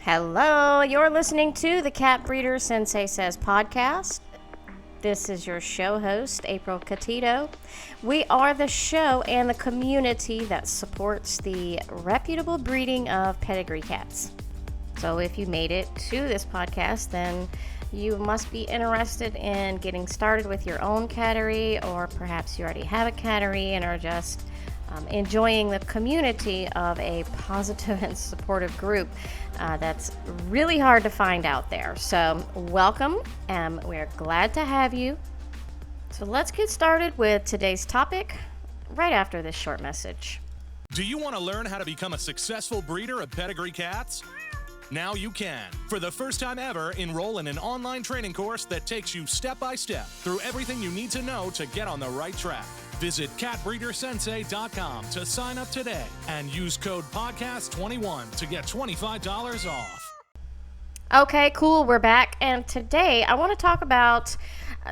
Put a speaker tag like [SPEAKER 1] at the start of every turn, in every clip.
[SPEAKER 1] Hello, you're listening to the Cat Breeder Sensei Says podcast. This is your show host, April Catito. We are the show and the community that supports the reputable breeding of pedigree cats. So if you made it to this podcast, then you must be interested in getting started with your own cattery, or perhaps you already have a cattery and are just enjoying the community of a positive and supportive group that's really hard to find out there. So welcome, and we're glad to have you. So let's get started with today's topic right after this short message.
[SPEAKER 2] Do you want to learn how to become a successful breeder of pedigree cats? Now you can. For the first time ever, enroll in an online training course that takes you step by step through everything you need to know to get on the right track. Visit catbreedersensei.com to sign up today and use code podcast21 to get $25 off.
[SPEAKER 1] Okay, cool. We're back. And today I want to talk about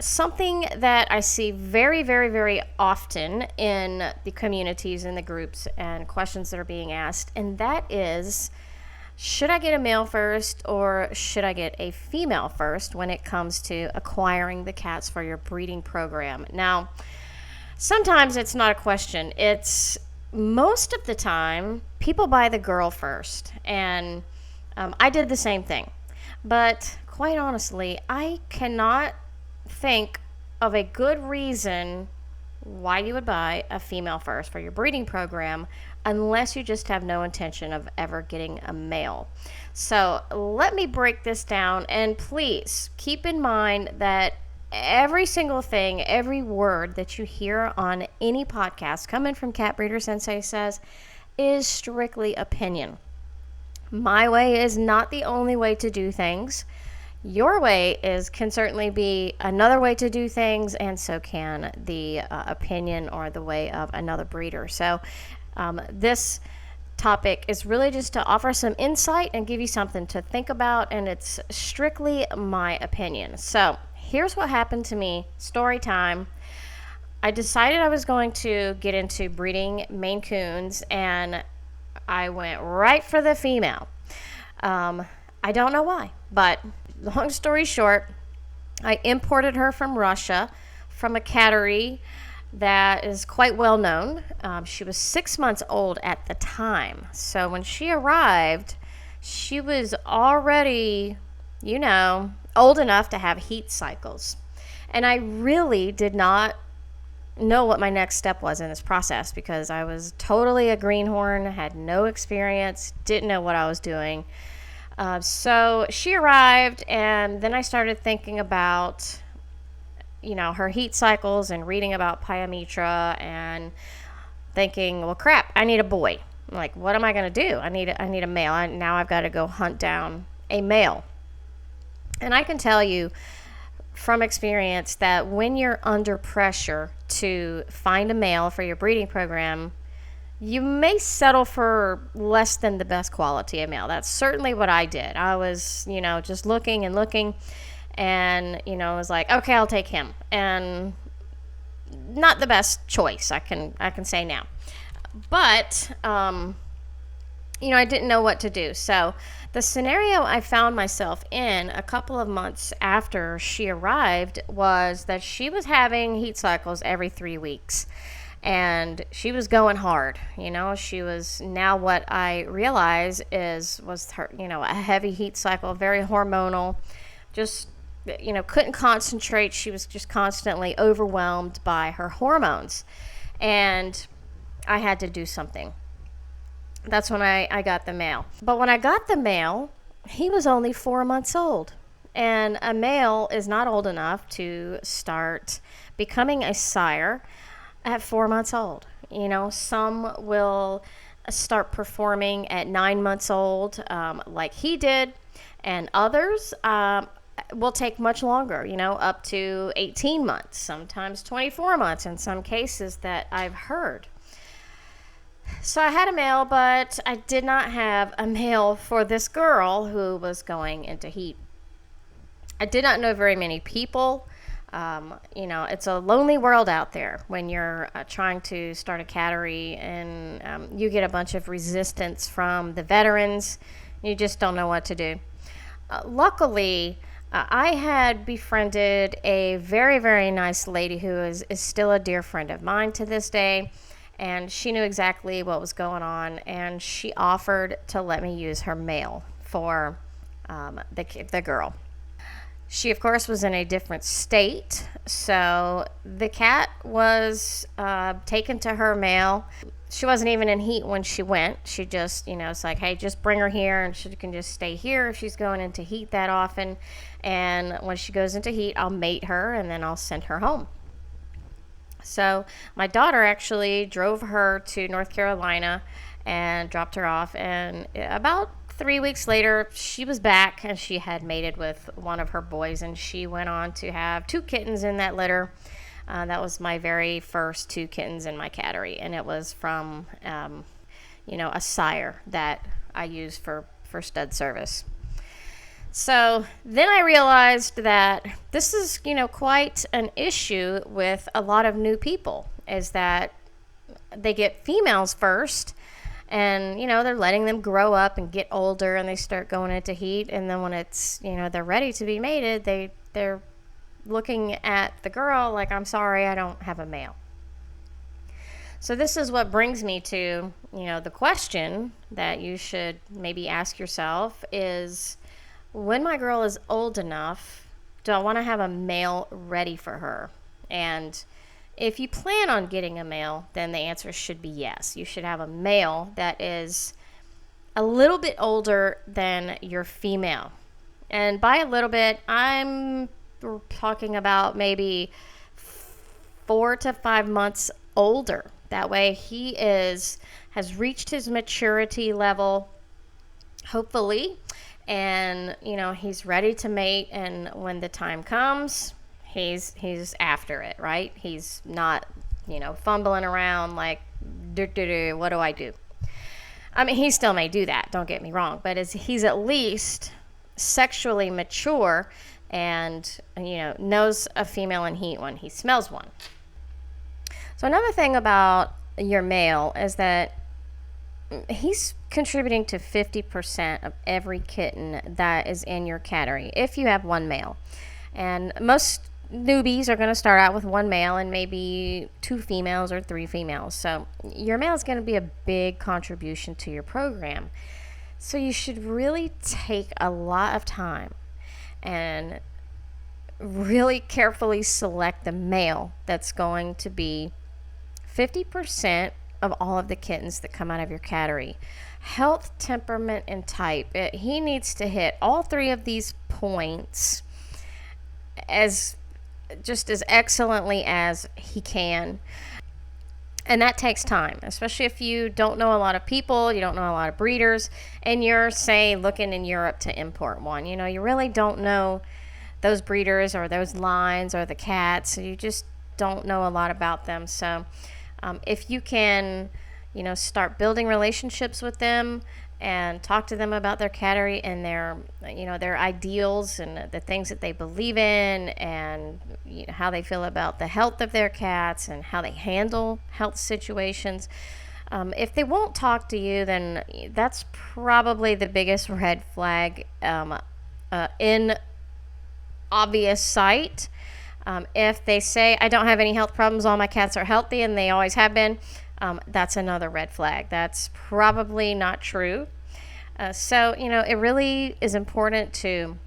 [SPEAKER 1] something that I see very, very, very often in the communities and the groups and questions that are being asked. And that is, should I get a male first or should I get a female first when it comes to acquiring the cats for your breeding program? Now, sometimes it's not a question. It's most of the time people buy the girl first, and I did the same thing. But quite honestly, I cannot think of a good reason why you would buy a female first for your breeding program unless you just have no intention of ever getting a male. So let me break this down, and please keep in mind that every single thing, every word that you hear on any podcast coming from Cat Breeder Sensei Says is strictly opinion. My way is not the only way to do things. Your way can certainly be another way to do things, and so can the opinion or the way of another breeder. So this topic is really just to offer some insight and give you something to think about, and it's strictly my opinion. So here's what happened to me. Story time. I decided I was going to get into breeding Maine Coons, and I went right for the female. I don't know why, but long story short, I imported her from Russia from a cattery that is quite well known. She was 6 months old at the time. So when she arrived, she was already, old enough to have heat cycles. And I really did not know what my next step was in this process because I was totally a greenhorn, had no experience, didn't know what I was doing. So she arrived, and then I started thinking about, her heat cycles and reading about pyometra and thinking, well, crap, I need a boy. I'm like, what am I going to do? I need a male. Now I've got to go hunt down a male. And I can tell you from experience that when you're under pressure to find a male for your breeding program, you may settle for less than the best quality of male. That's certainly what I did. I was, just looking and looking, and, was like, okay, I'll take him. And not the best choice, I can say now. But, I didn't know what to do. So the scenario I found myself in a couple of months after she arrived was that she was having heat cycles every 3 weeks. And she was going hard. She was, now what I realize was her, a heavy heat cycle, very hormonal, just, couldn't concentrate. She was just constantly overwhelmed by her hormones. And I had to do something. That's when I got the male. But when I got the male, he was only 4 months old. And a male is not old enough to start becoming a sire at 4 months old. Some will start performing at 9 months old, like he did, and others will take much longer, up to 18 months, sometimes 24 months in some cases that I've heard. So I had a male, but I did not have a male for this girl who was going into heat. I did not know very many people. It's a lonely world out there when you're trying to start a cattery, and you get a bunch of resistance from the veterans. You just don't know what to do. Luckily, I had befriended a very, very nice lady who is still a dear friend of mine to this day. And she knew exactly what was going on. And she offered to let me use her mail for the girl. She, of course, was in a different state. So the cat was taken to her mail. She wasn't even in heat when she went. She just, it's like, hey, just bring her here and she can just stay here if she's going into heat that often. And when she goes into heat, I'll mate her and then I'll send her home. So my daughter actually drove her to North Carolina and dropped her off. And about 3 weeks later, she was back and she had mated with one of her boys. And she went on to have 2 kittens in that litter. That was my very first 2 kittens in my cattery, and it was from, a sire that I used for stud service. So then I realized that this is, quite an issue with a lot of new people, is that they get females first, and, they're letting them grow up and get older, and they start going into heat, and then when it's, they're ready to be mated, they're looking at the girl like, I'm sorry, I don't have a male. So this is what brings me to, the question that you should maybe ask yourself is, when my girl is old enough, do I want to have a male ready for her? And if you plan on getting a male, then the answer should be yes. You should have a male that is a little bit older than your female. And by a little bit, I'm talking about maybe 4 to 5 months older. That way he has reached his maturity level, hopefully, and he's ready to mate, and when the time comes, he's after it, right? He's not fumbling around like, what do I do? I mean, he still may do that, don't get me wrong, but he's at least sexually mature and knows a female in heat when he smells one. So another thing about your male is that he's contributing to 50% of every kitten that is in your cattery if you have one male. And most newbies are going to start out with one male and maybe 2 females or 3 females. So your male is going to be a big contribution to your program. So you should really take a lot of time and really carefully select the male that's going to be 50% of all of the kittens that come out of your cattery. Health, temperament, and type. He needs to hit all 3 of these points as excellently as he can. And that takes time, especially if you don't know a lot of people, you don't know a lot of breeders, and you're, say, looking in Europe to import one. You really don't know those breeders or those lines or the cats, so you just don't know a lot about them. So if you can, start building relationships with them and talk to them about their cattery and their ideals and the things that they believe in and how they feel about the health of their cats and how they handle health situations. If they won't talk to you, then that's probably the biggest red flag in obvious sight. If they say, I don't have any health problems, all my cats are healthy, and they always have been, that's another red flag. That's probably not true. So, it really is important to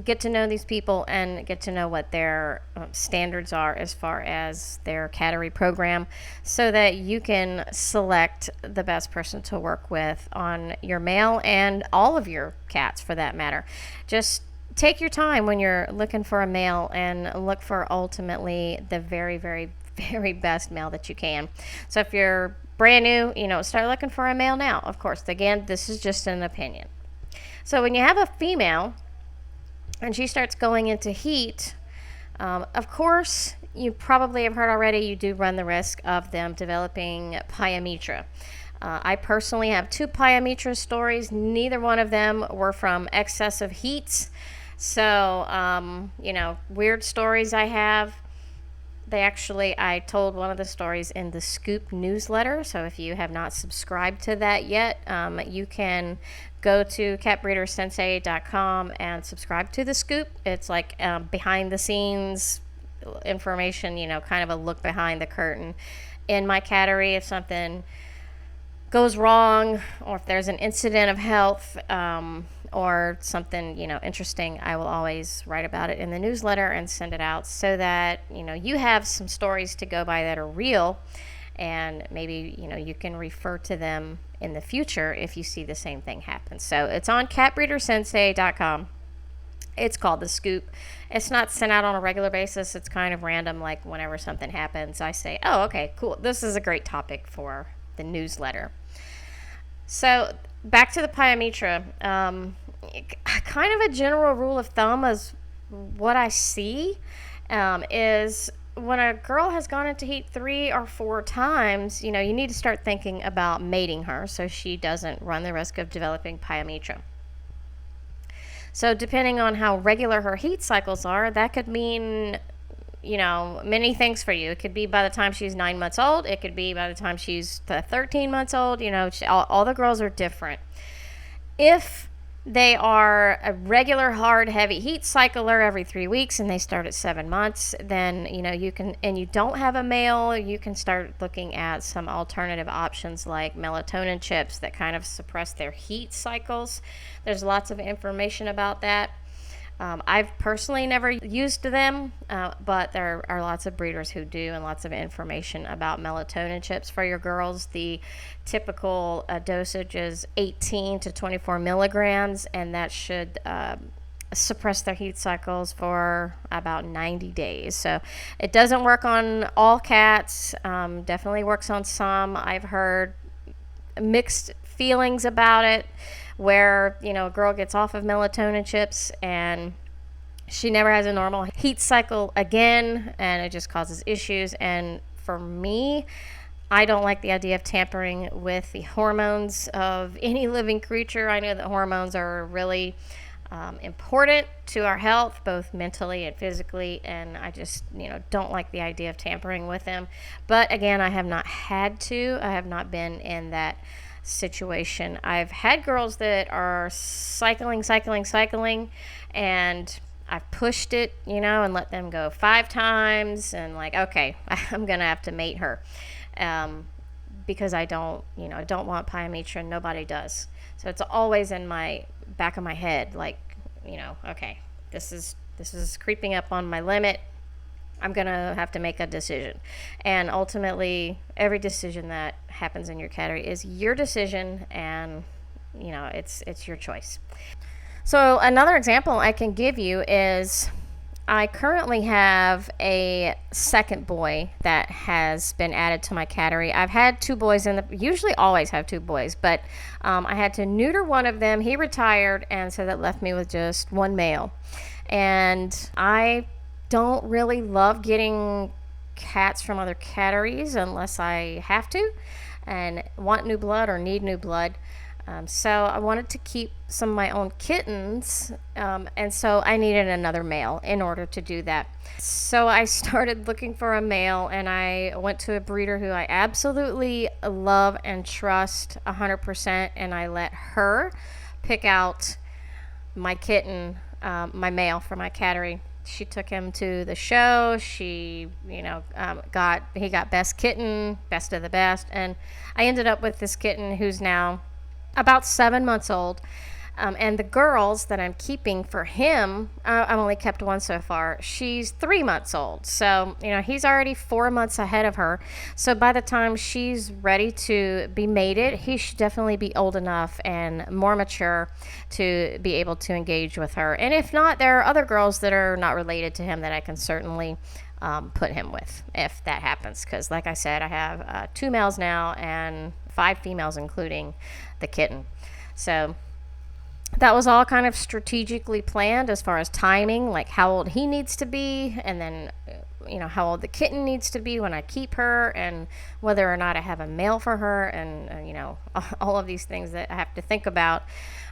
[SPEAKER 1] get to know these people and get to know what their standards are as far as their cattery program so that you can select the best person to work with on your male and all of your cats for that matter. Just take your time when you're looking for a male and look for ultimately the very, very, very best male that you can. So if you're brand new, start looking for a male now. Of course, again, this is just an opinion. So when you have a female and she starts going into heat, of course, you probably have heard already, you do run the risk of them developing pyometra. I personally have 2 pyometra stories. Neither one of them were from excessive heats. So, weird stories I have. I told one of the stories in the Scoop newsletter. So if you have not subscribed to that yet, you can go to catbreedersensei.com and subscribe to the Scoop. It's like behind the scenes information, kind of a look behind the curtain in my cattery. If something goes wrong, or if there's an incident of health, or something interesting, I will always write about it in the newsletter and send it out so that you have some stories to go by that are real, and maybe you can refer to them in the future if you see the same thing happen. So it's on catbreedersensei.com. It's called The Scoop. It's not sent out on a regular basis. It's kind of random, like whenever something happens, I say, oh, okay, cool, this is a great topic for the newsletter. So back to the pyometra. Kind of a general rule of thumb is what I see is when a girl has gone into heat 3 or 4 times, you need to start thinking about mating her so she doesn't run the risk of developing pyometra. So depending on how regular her heat cycles are, that could mean many things for you. It could be by the time she's 9 months old. It could be by the time she's 13 months old. All the girls are different. If they are a regular, hard, heavy heat cycler every 3 weeks and they start at 7 months, then, you can, and you don't have a male, you can start looking at some alternative options like melatonin chips that kind of suppress their heat cycles. There's lots of information about that. I've personally never used them, but there are lots of breeders who do, and lots of information about melatonin chips for your girls. The typical dosage is 18 to 24 milligrams, and that should suppress their heat cycles for about 90 days. So it doesn't work on all cats, definitely works on some. I've heard mixed feelings about it, where a girl gets off of melatonin chips and she never has a normal heat cycle again, and it just causes issues. And for me, I don't like the idea of tampering with the hormones of any living creature. I know that hormones are really important to our health, both mentally and physically, and I just don't like the idea of tampering with them. But again, I have not had to. I have not been in that situation. I've had girls that are cycling, and I've pushed it, and let them go 5 times, and like, okay, I'm gonna have to mate her, because I don't want pyometra. Nobody does. So it's always in my back of my head, like, okay, this is creeping up on my limit. I'm going to have to make a decision. And ultimately, every decision that happens in your cattery is your decision, and, it's your choice. So another example I can give you is I currently have a second boy that has been added to my cattery. I've had 2 boys usually always have 2 boys, but I had to neuter one of them. He retired, and so that left me with just 1 male. And I don't really love getting cats from other catteries unless I have to and want new blood or need new blood. So I wanted to keep some of my own kittens, and so I needed another male in order to do that. So I started looking for a male, and I went to a breeder who I absolutely love and trust 100%, and I let her pick out my kitten, my male for my cattery. She took him to the show. She, he got best kitten, best of the best, and I ended up with this kitten who's now about 7 months old. And the girls that I'm keeping for him, I've only kept one so far. She's 3 months old. So, he's already 4 months ahead of her. So by the time she's ready to be mated, he should definitely be old enough and more mature to be able to engage with her. And if not, there are other girls that are not related to him that I can certainly put him with if that happens. Because like I said, I have 2 males now and 5 females, including the kitten. So that was all kind of strategically planned as far as timing, like how old he needs to be, and then how old the kitten needs to be when I keep her, and whether or not I have a male for her, and all of these things that I have to think about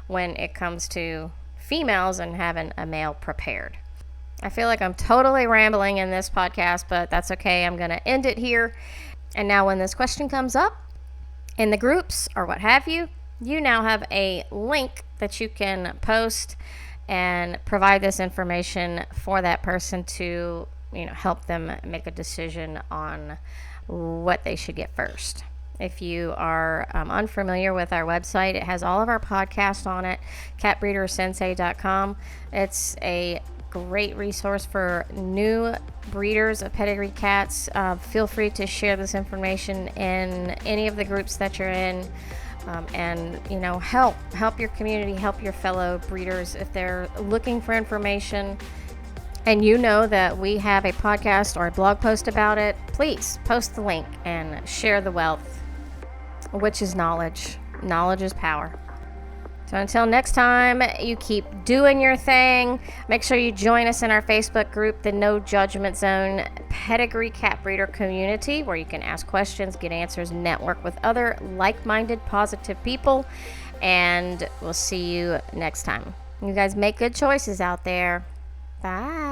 [SPEAKER 1] when it comes to females and having a male prepared. I feel like I'm totally rambling in this podcast, but that's okay. I'm going to end it here. And now, when this question comes up in the groups or what have you, you now have a link that you can post and provide this information for that person to, help them make a decision on what they should get first. If you are unfamiliar with our website, it has all of our podcasts on it, catbreedersensei.com. It's a great resource for new breeders of pedigree cats. Feel free to share this information in any of the groups that you're in. And help your community, help your fellow breeders if they're looking for information and that we have a podcast or a blog post about it. Please post the link and share the wealth, which is knowledge. Knowledge is power. So until next time, you keep doing your thing. Make sure you join us in our Facebook group, the No Judgment Zone Pedigree Cat Breeder Community, where you can ask questions, get answers, network with other like-minded, positive people. And we'll see you next time. You guys make good choices out there. Bye.